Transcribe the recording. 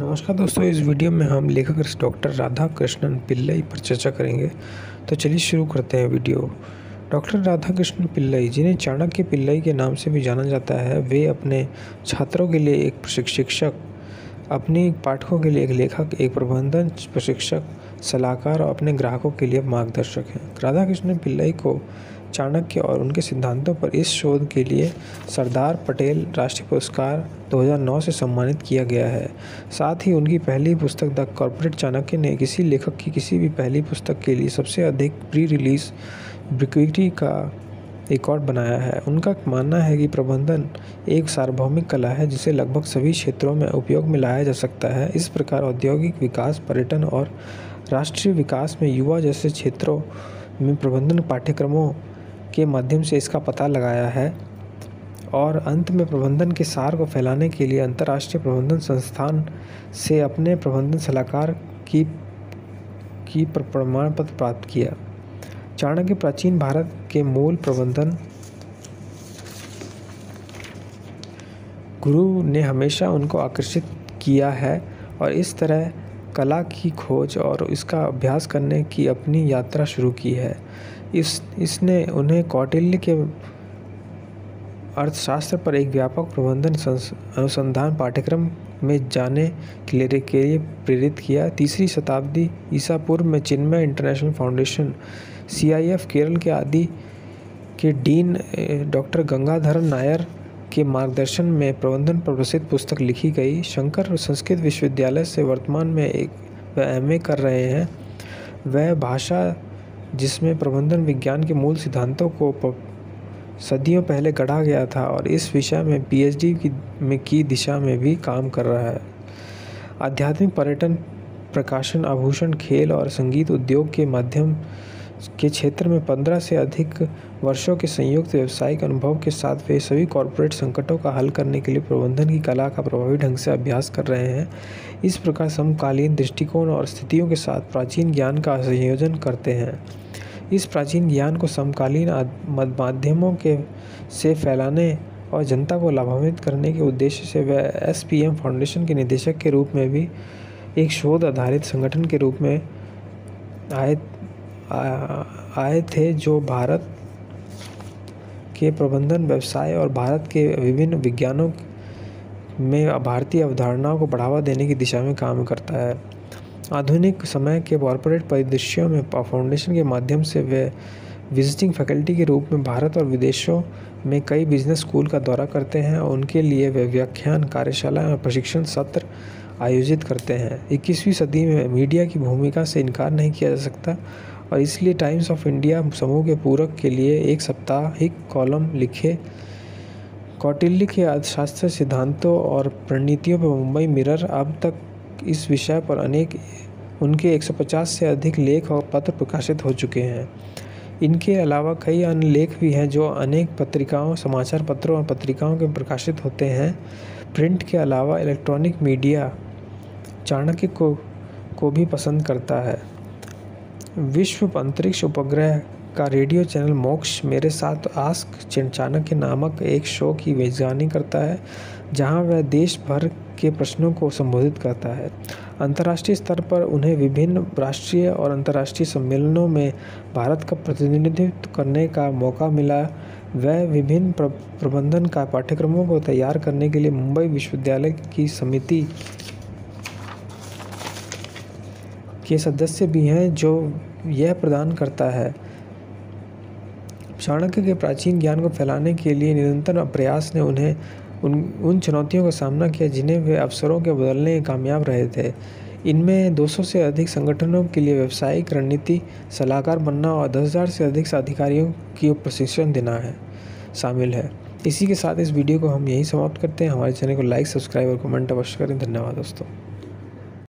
नमस्कार दोस्तों, इस वीडियो में हम लेखक डॉक्टर राधाकृष्णन पिल्लई पर चर्चा करेंगे। तो चलिए शुरू करते हैं वीडियो। डॉक्टर राधाकृष्णन पिल्लई, जिन्हें चाणक्य पिल्लई के नाम से भी जाना जाता है, वे अपने छात्रों के लिए एक शिक्षक, अपने पाठकों के लिए एक लेखक, एक प्रबंधन प्रशिक्षक, सलाहकार और अपने ग्राहकों के लिए मार्गदर्शक हैं। राधाकृष्णन पिल्लई को चाणक्य और उनके सिद्धांतों पर इस शोध के लिए सरदार पटेल राष्ट्रीय पुरस्कार 2009 से सम्मानित किया गया है। साथ ही उनकी पहली पुस्तक द कॉर्पोरेट चाणक्य ने किसी लेखक की किसी भी पहली पुस्तक के लिए सबसे अधिक प्री रिलीज बिक्री का रिकॉर्ड बनाया है। उनका मानना है कि प्रबंधन एक सार्वभौमिक कला है जिसे लगभग सभी क्षेत्रों में उपयोग में लाया जा सकता है। इस प्रकार औद्योगिक विकास, पर्यटन और राष्ट्रीय विकास में युवा जैसे क्षेत्रों में प्रबंधन पाठ्यक्रमों के माध्यम से इसका पता लगाया है। और अंत में प्रबंधन के सार को फैलाने के लिए अंतर्राष्ट्रीय प्रबंधन संस्थान से अपने प्रबंधन सलाहकार की प्रमाण पत्र प्राप्त किया। चाणक्य प्राचीन भारत के मूल प्रबंधन गुरु ने हमेशा उनको आकर्षित किया है और इस तरह कला की खोज और इसका अभ्यास करने की अपनी यात्रा शुरू की है। इसने उन्हें कौटिल्य के अर्थशास्त्र पर एक व्यापक प्रबंधन अनुसंधान पाठ्यक्रम में जाने के लिए प्रेरित किया। 3री शताब्दी ईसा पूर्व में चिन्मय इंटरनेशनल फाउंडेशन CIF केरल के आदि के डीन डॉक्टर गंगाधरन नायर के मार्गदर्शन में प्रबंधन पर प्रसिद्ध पुस्तक लिखी गई। शंकर संस्कृत विश्वविद्यालय से वर्तमान में वह MA कर रहे हैं। वह भाषा जिसमें प्रबंधन विज्ञान के मूल सिद्धांतों को सदियों पहले गढ़ा गया था और इस विषय में PhD की दिशा में भी काम कर रहा है। आध्यात्मिक, पर्यटन, प्रकाशन, आभूषण, खेल और संगीत उद्योग के माध्यम के क्षेत्र में 15 से अधिक वर्षों के संयुक्त व्यावसायिक अनुभव के साथ वे सभी कॉर्पोरेट संकटों का हल करने के लिए प्रबंधन की कला का प्रभावी ढंग से अभ्यास कर रहे हैं। इस प्रकार समकालीन दृष्टिकोण और स्थितियों के साथ प्राचीन ज्ञान का संयोजन करते हैं। इस प्राचीन ज्ञान को समकालीन माध्यमों से फैलाने और जनता को लाभान्वित करने के उद्देश्य से वह SPM फाउंडेशन के निदेशक के रूप में भी एक शोध आधारित संगठन के रूप में आए थे, जो भारत के प्रबंधन व्यवसाय और भारत के विभिन्न विज्ञानों में भारतीय अवधारणाओं को बढ़ावा देने की दिशा में काम करता है। आधुनिक समय के कॉर्पोरेट परिदृश्यों में फाउंडेशन के माध्यम से वे विजिटिंग फैकल्टी के रूप में भारत और विदेशों में कई बिजनेस स्कूल का दौरा करते हैं और उनके लिए वे व्याख्यान, कार्यशाला और प्रशिक्षण सत्र आयोजित करते हैं। 21वीं सदी में मीडिया की भूमिका से इनकार नहीं किया जा सकता और इसलिए टाइम्स ऑफ इंडिया समूह के पूरक के लिए एक साप्ताहिक कॉलम लिखे। कौटिल्य के अर्थशास्त्र सिद्धांतों और रणनीतियों पर मुंबई मिरर अब तक इस विषय पर उनके 150 से अधिक लेख और पत्र प्रकाशित हो चुके हैं। इनके अलावा कई अन्य लेख भी हैं जो अनेक पत्रिकाओं, समाचार पत्रों और पत्रिकाओं के प्रकाशित होते हैं। प्रिंट के अलावा इलेक्ट्रॉनिक मीडिया चाणक्य को भी पसंद करता है। विश्व अंतरिक्ष उपग्रह का रेडियो चैनल मोक्ष मेरे साथ आस्क चाणक्य नामक एक शो की मेजबानी करता है, जहां वह देश भर के प्रश्नों को संबोधित करता है। अंतर्राष्ट्रीय स्तर पर उन्हें विभिन्न राष्ट्रीय और अंतर्राष्ट्रीय सम्मेलनों में भारत का प्रतिनिधित्व करने का मौका मिला। वह विभिन्न प्रबंधन का पाठ्यक्रमों को तैयार करने के लिए मुंबई विश्वविद्यालय की समिति के सदस्य भी हैं, जो यह प्रदान करता है। चाणक्य के प्राचीन ज्ञान को फैलाने के लिए निरंतर प्रयास ने उन्हें उन चुनौतियों का सामना किया जिन्हें वे अवसरों के बदलने में कामयाब रहे थे। इनमें 200 से अधिक संगठनों के लिए व्यावसायिक रणनीति सलाहकार बनना और 10,000 से अधिक अधिकारियों की प्रशिक्षण देना शामिल है। इसी के साथ इस वीडियो को हम यहीं समाप्त करते हैं। हमारे चैनल को लाइक, सब्सक्राइब और कमेंट अवश्य करें। धन्यवाद दोस्तों।